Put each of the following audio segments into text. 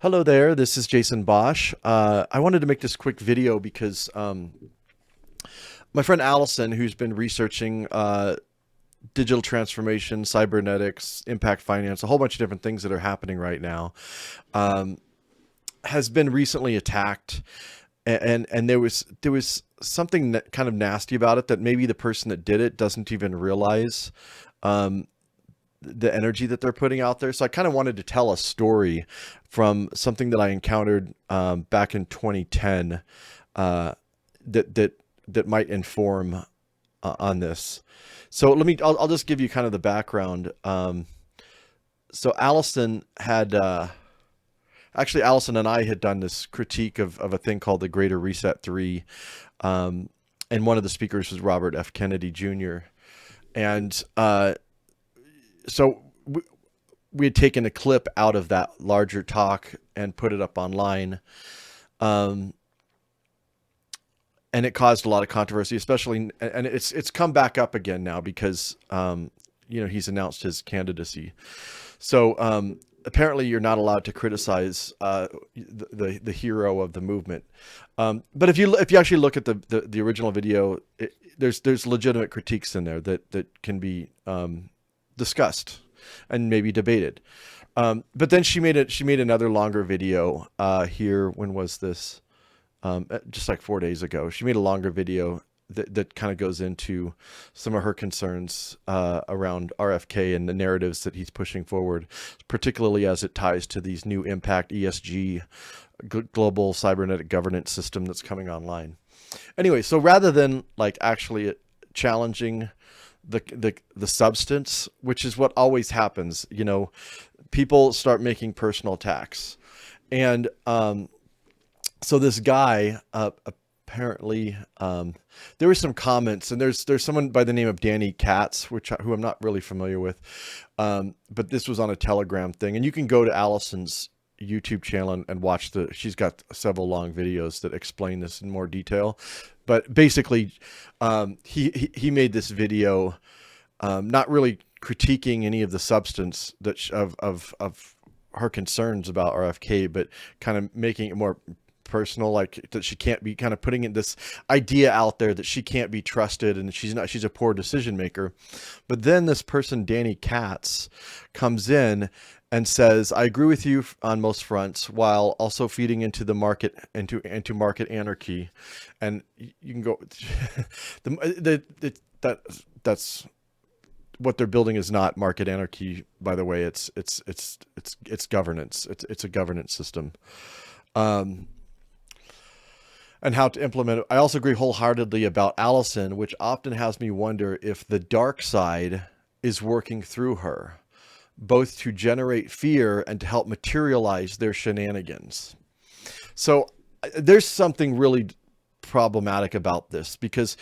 Hello there, this is Jason Bosch. I wanted to make this quick video because my friend Alison, who's been researching digital transformation, cybernetics, impact finance, a whole bunch of different things that are happening right now, has been recently attacked. And there was something that kind of nasty about it that maybe the person that did it doesn't even realize. The energy that they're putting out there. So I kind of wanted to tell a story from something that I encountered back in 2010 that might inform on this. So I'll just give you kind of the background. So Alison had actually Alison and I had done this critique of a thing called the Greater Reset 3, and one of the speakers was Robert F. Kennedy Jr. And so we had taken a clip out of that larger talk and put it up online. And it caused a lot of controversy, especially, and it's come back up again now because, he's announced his candidacy. So apparently you're not allowed to criticize the hero of the movement. But if you actually look at the original video, there's legitimate critiques in there that can be discussed and maybe debated. But then she made another longer video here. When was this? Just like 4 days ago. She made a longer video that kind of goes into some of her concerns around RFK and the narratives that he's pushing forward, particularly as it ties to these new impact ESG global cybernetic governance system that's coming online. Anyway, so rather than like actually challenging the substance, which is what always happens, people start making personal attacks. And so this guy apparently there were some comments, and there's someone by the name of Danny Katz, who I'm not really familiar with, but this was on a Telegram thing, and you can go to Alison's YouTube channel and watch she's got several long videos that explain this in more detail. But basically, he made this video, not really critiquing any of the substance of her concerns about RFK, but kind of making it more personal, like that she can't be, kind of putting in this idea out there that she can't be trusted and she's a poor decision maker. But then this person, Danny Katz, comes in and says, I agree with you on most fronts, while also feeding into the market, into market anarchy. And you can go, that's what they're building is not market anarchy, by the way. It's governance. It's a governance system. And how to implement it. I also agree wholeheartedly about Alison, which often has me wonder if the dark side is working through her, both to generate fear and to help materialize their shenanigans. So there's something really problematic about this, because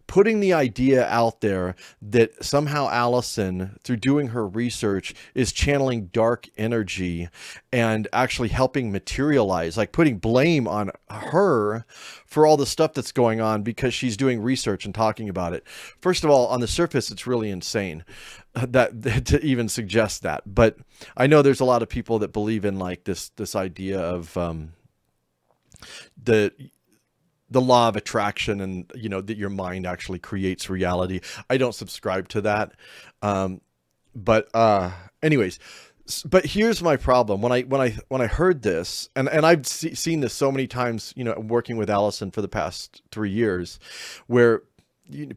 putting the idea out there that somehow Alison, through doing her research, is channeling dark energy and actually helping materialize, like putting blame on her for all the stuff that's going on because she's doing research and talking about it. First of all, on the surface, it's really insane that to even suggest that. But I know there's a lot of people that believe in like this idea of the law of attraction, and that your mind actually creates reality. I don't subscribe to that. But anyways, but here's my problem. When I heard this, and I've seen this so many times, working with Alison for the past 3 years, where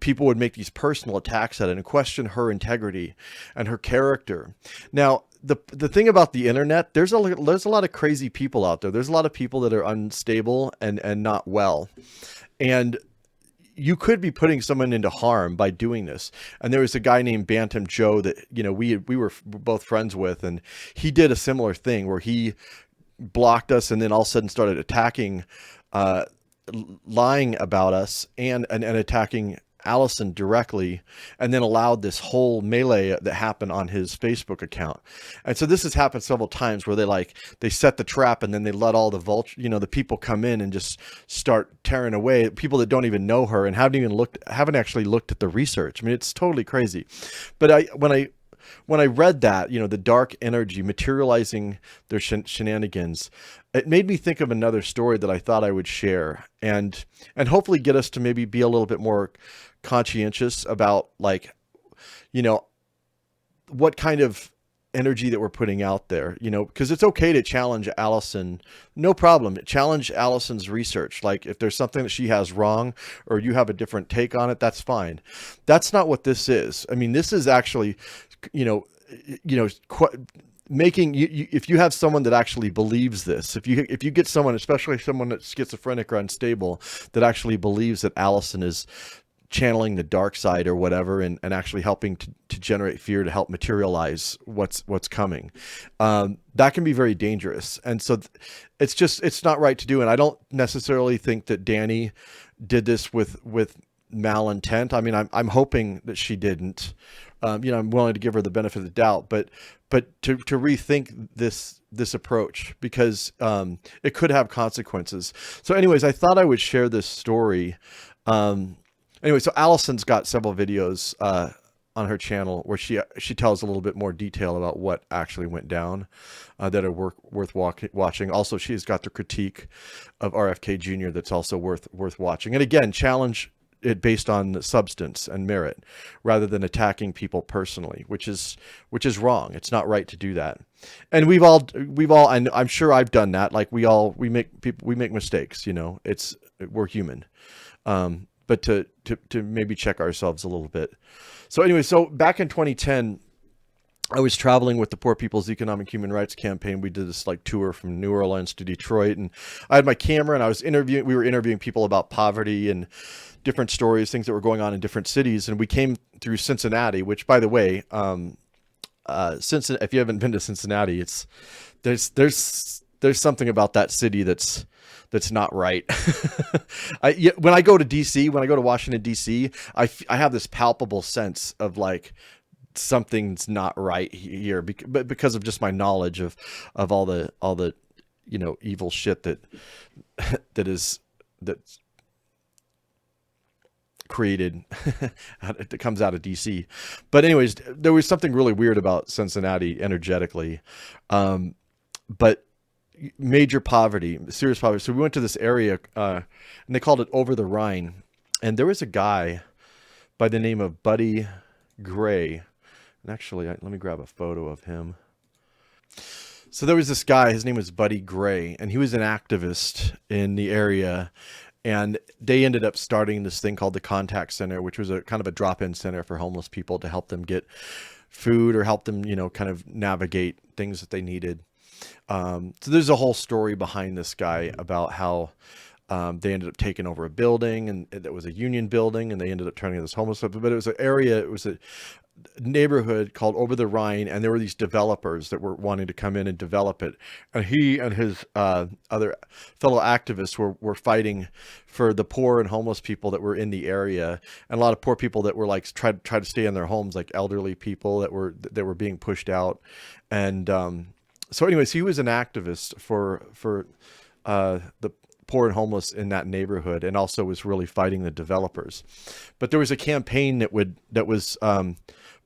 people would make these personal attacks at it and question her integrity and her character. Now, the thing about the internet, there's a lot of crazy people out there. There's a lot of people that are unstable and not well. And you could be putting someone into harm by doing this. And there was a guy named Bantam Joe that, we were both friends with, and he did a similar thing where he blocked us and then all of a sudden started attacking, lying about us and attacking Alison directly, and then allowed this whole melee that happened on his Facebook account. And so this has happened several times where they set the trap, and then they let all the people come in and just start tearing away, people that don't even know her and haven't actually looked at the research. I mean, it's totally crazy. But when I when I read that, the dark energy materializing their shenanigans, it made me think of another story that I thought I would share, and hopefully get us to maybe be a little bit more conscientious about, like, what kind of energy that we're putting out there, because it's okay to challenge Alison. No problem. Challenge Alison's research. Like, if there's something that she has wrong or you have a different take on it, that's fine. That's not what this is. I mean, this is actually, making you, if you have someone that actually believes this, if you get someone, especially someone that's schizophrenic or unstable, that actually believes that Alison is channeling the dark side or whatever, and actually helping to generate fear to help materialize what's coming, that can be very dangerous. And so it's not right to do. And I don't necessarily think that Danny did this with malintent. I mean, I'm hoping that she didn't. I'm willing to give her the benefit of the doubt, but to rethink this approach, because it could have consequences. So anyways, I thought I would share this story. Anyway, so Alison's got several videos on her channel where she tells a little bit more detail about what actually went down, that are worth watching. Also, she's got the critique of RFK Jr. that's also worth watching. And again, challenge it based on substance and merit, rather than attacking people personally, which is wrong. It's not right to do that. And we've all, and I'm sure I've done that. Like, we make mistakes. We're human. But to maybe check ourselves a little bit. So anyway, so back in 2010, I was traveling with the Poor People's Economic Human Rights Campaign. We did this tour from New Orleans to Detroit, and I had my camera, and we were interviewing people about poverty and different stories, things that were going on in different cities. And we came through Cincinnati, which, by the way, Cincinnati, if you haven't been to Cincinnati, there's something about that city that's not right. When I go to DC, when I go to Washington, DC, I have this palpable sense of like something's not right here, but because of just my knowledge of all the evil shit that's created that comes out of DC. But anyways, there was something really weird about Cincinnati energetically, but major poverty, serious poverty. So we went to this area, and they called it Over the Rhine. And there was a guy by the name of Buddy Gray. And actually, let me grab a photo of him. So there was this guy, his name was Buddy Gray, and he was an activist in the area. And they ended up starting this thing called the Contact Center, which was a kind of a drop-in center for homeless people to help them get food or help them, kind of navigate things that they needed. So there's a whole story behind this guy about how they ended up taking over a building, and it was a union building, and they ended up turning this homeless up. But it was a neighborhood called Over the Rhine, and there were these developers that were wanting to come in and develop it. And he and his other fellow activists were fighting for the poor and homeless people that were in the area, and a lot of poor people that were like try to stay in their homes, like elderly people that were being pushed out. And so anyways, he was an activist for the poor and homeless in that neighborhood, and also was really fighting the developers. But there was a campaign that was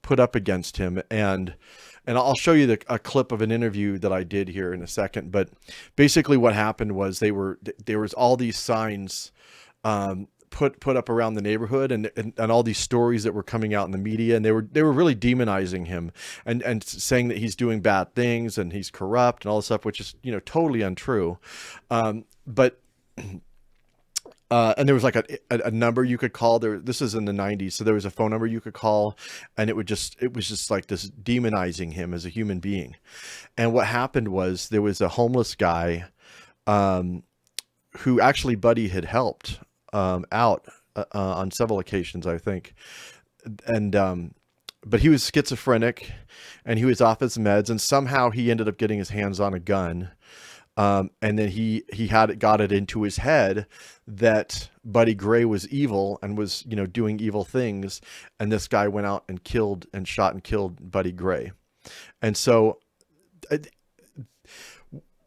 put up against him, and I'll show you a clip of an interview that I did here in a second. But basically what happened was there was all these signs put up around the neighborhood, and all these stories that were coming out in the media, and they were really demonizing him and saying that he's doing bad things and he's corrupt and all this stuff, which is totally untrue. But and there was like a number you could call there. This is in the 90s. So there was a phone number you could call, and it was just like this demonizing him as a human being. And what happened was there was a homeless guy, who actually Buddy had helped, out, on several occasions, I think. And, but he was schizophrenic, and he was off his meds, and somehow he ended up getting his hands on a gun. And then he got it into his head that Buddy Gray was evil and was, doing evil things. And this guy went out and shot and killed Buddy Gray. And so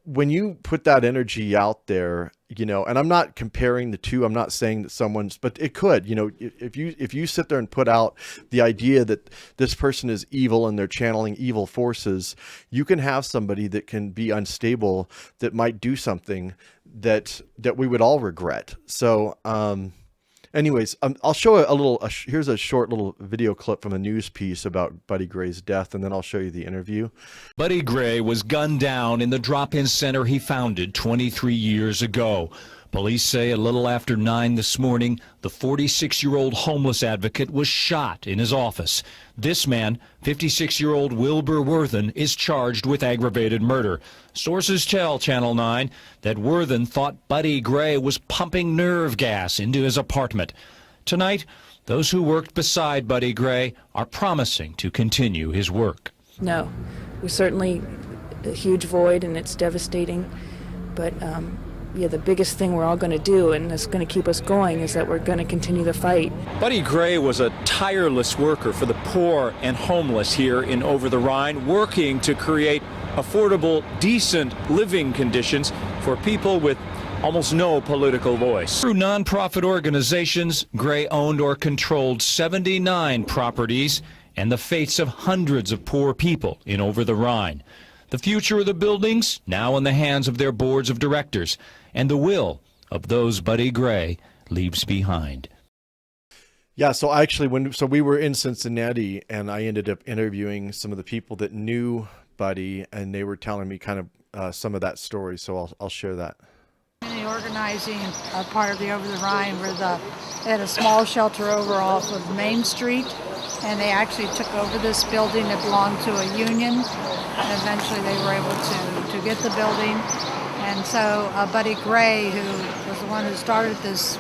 when you put that energy out there, and I'm not comparing the two, I'm not saying that but it could, if you sit there and put out the idea that this person is evil and they're channeling evil forces, you can have somebody that can be unstable, that might do something that we would all regret. So, anyways, I'll show here's a short little video clip from a news piece about Buddy Gray's death, and then I'll show you the interview. Buddy Gray was gunned down in the drop-in center he founded 23 years ago. Police say a little after 9 this morning, the 46-year-old homeless advocate was shot in his office. This man, 56-year-old Wilbur Worthen, is charged with aggravated murder. Sources tell Channel 9 that Worthen thought Buddy Gray was pumping nerve gas into his apartment. Tonight, those who worked beside Buddy Gray are promising to continue his work. No, we certainly a huge void, and it's devastating, but the biggest thing we're all going to do, and that's going to keep us going, is that we're going to continue the fight. Buddy Gray was a tireless worker for the poor and homeless here in Over the Rhine, working to create affordable, decent living conditions for people with almost no political voice. Through nonprofit organizations, Gray owned or controlled 79 properties and the fates of hundreds of poor people in Over the Rhine. The future of the buildings now in the hands of their boards of directors, and the will of those Buddy Gray leaves behind. Yeah, so we were in Cincinnati, and I ended up interviewing some of the people that knew Buddy, and they were telling me kind of some of that story, so I'll share that. In the organizing part of the Over the Rhine, they had a small shelter over off of Main Street, and they actually took over this building that belonged to a union, and eventually they were able to get the building. And so Buddy Gray, who was the one who started this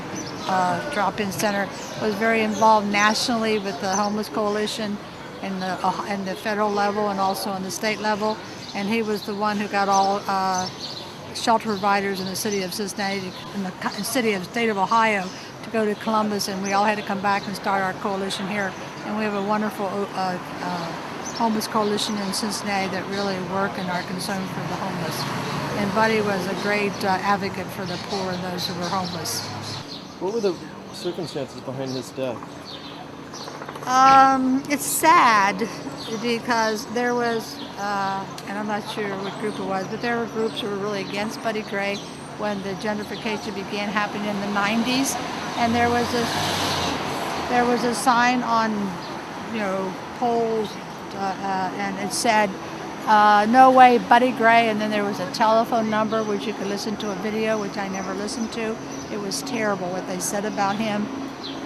drop-in center, was very involved nationally with the Homeless Coalition in the federal level and also on the state level. And he was the one who got all shelter providers in the city of Cincinnati, in the state of Ohio, to go to Columbus, and we all had to come back and start our coalition here. And we have a wonderful homeless coalition in Cincinnati that really work and are concerned for the homeless. And Buddy was a great advocate for the poor and those who were homeless. What were the circumstances behind his death? It's sad because there was, and I'm not sure what group it was, but there were groups who were really against Buddy Gray when the gentrification began happening in the 90s. And there was a sign on, poles, and it said, no way, Buddy Gray, and then there was a telephone number which you could listen to a video, which I never listened to. It was terrible what they said about him.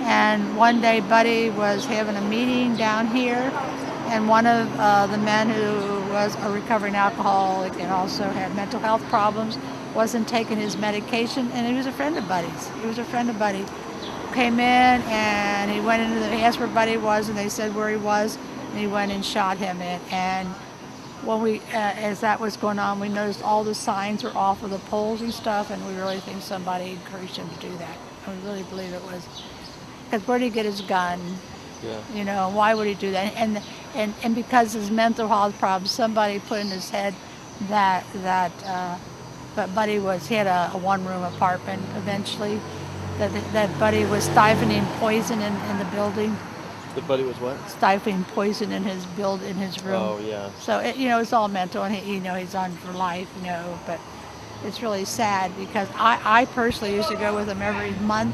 And one day Buddy was having a meeting down here, and one of the men who was a recovering alcoholic and also had mental health problems wasn't taking his medication, and he was a friend of Buddy's. Came in, and he went into he asked where Buddy was, and they said where he was, and he went and shot him. And when as that was going on, we noticed all the signs were off of the poles and stuff, and we really think somebody encouraged him to do that. I really believe it was, because where did he get his gun? Yeah. Why would he do that? And because his mental health problems, somebody put in his head but Buddy he had a one-room apartment eventually, that Buddy was stifling poison in the building. The Buddy was what? Stifling poison in his room. Oh, yeah. So, it's all mental, and he's on for life, but it's really sad because I personally used to go with him every month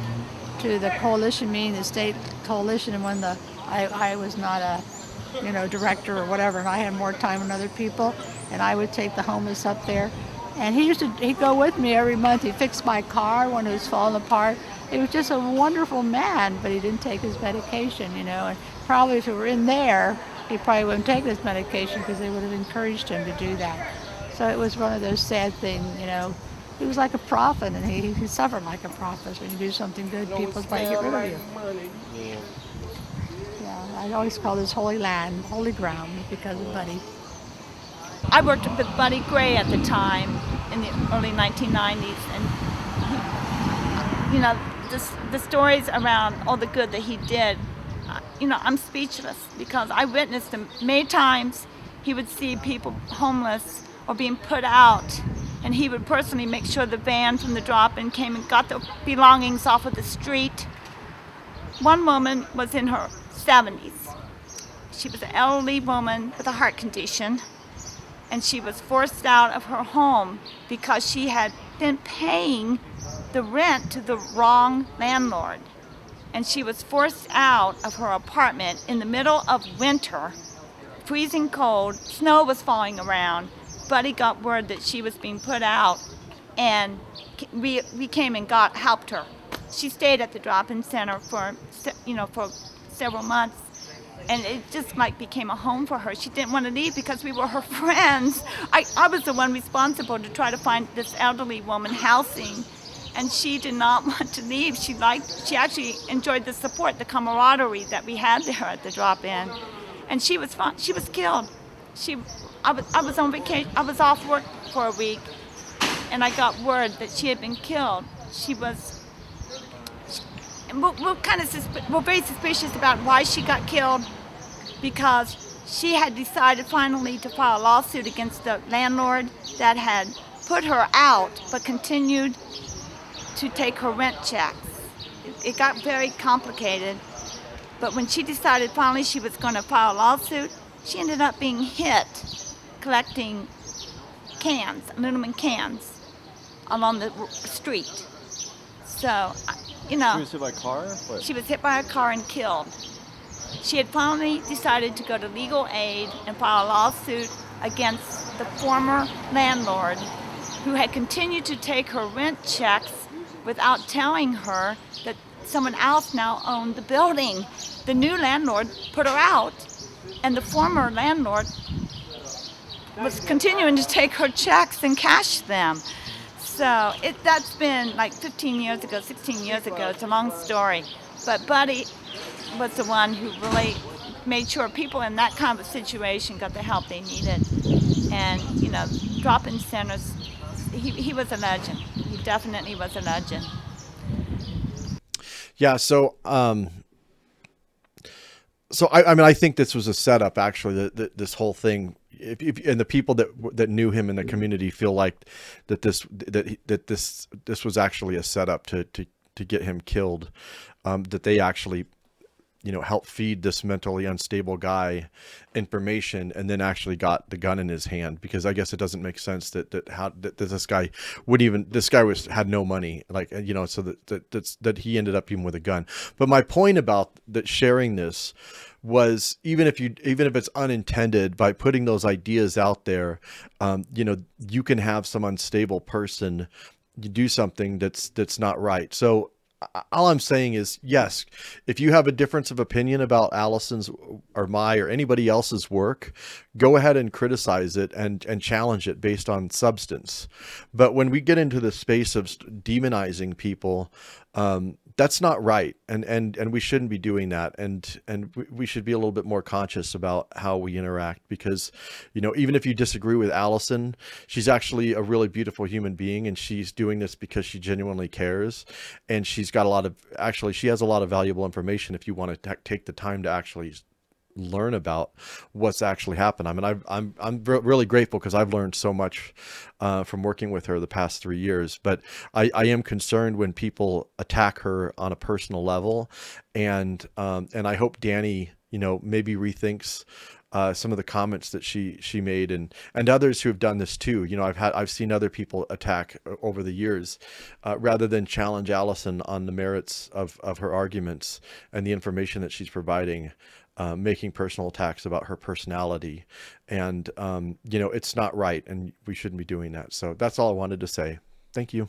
to the coalition meeting, the state coalition, and when I was not a director or whatever, and I had more time than other people, and I would take the homeless up there. And he'd go with me every month. He fixed my car when it was falling apart. He was just a wonderful man, but he didn't take his medication, and probably if he were in there, he probably wouldn't take his medication because they would have encouraged him to do that. So it was one of those sad things, He was like a prophet, and he suffered like a prophet. When you do something good, people try to get rid of you. Yeah, I always call this holy land, holy ground, because of Buddy. I worked with Buddy Gray at the time in the early 1990s, and the stories around all the good that he did, I'm speechless because I witnessed him many times. He would see people homeless or being put out, and he would personally make sure the van from the drop-in came and got the belongings off of the street. One woman was in her 70s. She was an elderly woman with a heart condition, and she was forced out of her home because she had been paying the rent to the wrong landlord. And she was forced out of her apartment in the middle of winter, freezing cold, snow was falling around. Buddy got word that she was being put out, and we came and helped her. She stayed at the drop-in center for several months, and it just like became a home for her. She didn't want to leave because we were her friends. I was the one responsible to try to find this elderly woman housing, and she did not want to leave. She actually enjoyed the support, the camaraderie that we had there at the drop-in, and she was fun. She was killed. I was on vacation. I was off work for a week, and I got word that she had been killed. We're very suspicious about why she got killed, because she had decided finally to file a lawsuit against the landlord that had put her out but continued to take her rent checks. It got very complicated, but when she decided finally she was going to file a lawsuit, she ended up being hit collecting cans, aluminum cans, along the street. So, She was hit by a car? What? she was hit by a car and killed. She had finally decided to go to legal aid and file a lawsuit against the former landlord, who had continued to take her rent checks without telling her that someone else now owned the building. The new landlord put her out, and the former landlord was continuing to take her checks and cash them. So that's been like 15 years ago, 16 years ago. It's a long story. But Buddy was the one who really made sure people in that kind of a situation got the help they needed. And, drop-in centers, he was a legend. He definitely was a legend. Yeah. So, I think this was a setup, actually, this whole thing. And the people that knew him in the community feel like that this was actually a setup to get him killed. That they actually, helped feed this mentally unstable guy information, and then actually got the gun in his hand, because I guess it doesn't make sense that this guy had no money, so that he ended up even with a gun. But my point about that sharing this was, even if it's unintended, by putting those ideas out there, you can have some unstable person do something that's not right. So all I'm saying is, yes, if you have a difference of opinion about Alison's or my or anybody else's work, go ahead and criticize it and challenge it based on substance. But when we get into the space of demonizing people, that's not right. And we shouldn't be doing that. And we should be a little bit more conscious about how we interact, because, even if you disagree with Alison, she's actually a really beautiful human being, and she's doing this because she genuinely cares. And she has a lot of valuable information if you want to take the time to actually learn about what's actually happened. I mean, I'm really grateful, because I've learned so much from working with her the past 3 years. But I am concerned when people attack her on a personal level, and I hope Danny, maybe rethinks some of the comments that she made, and others who have done this too. I've seen other people attack over the years, rather than challenge Alison on the merits of her arguments and the information that she's providing. Making personal attacks about her personality, and it's not right, and we shouldn't be doing that. So that's all I wanted to say. Thank you.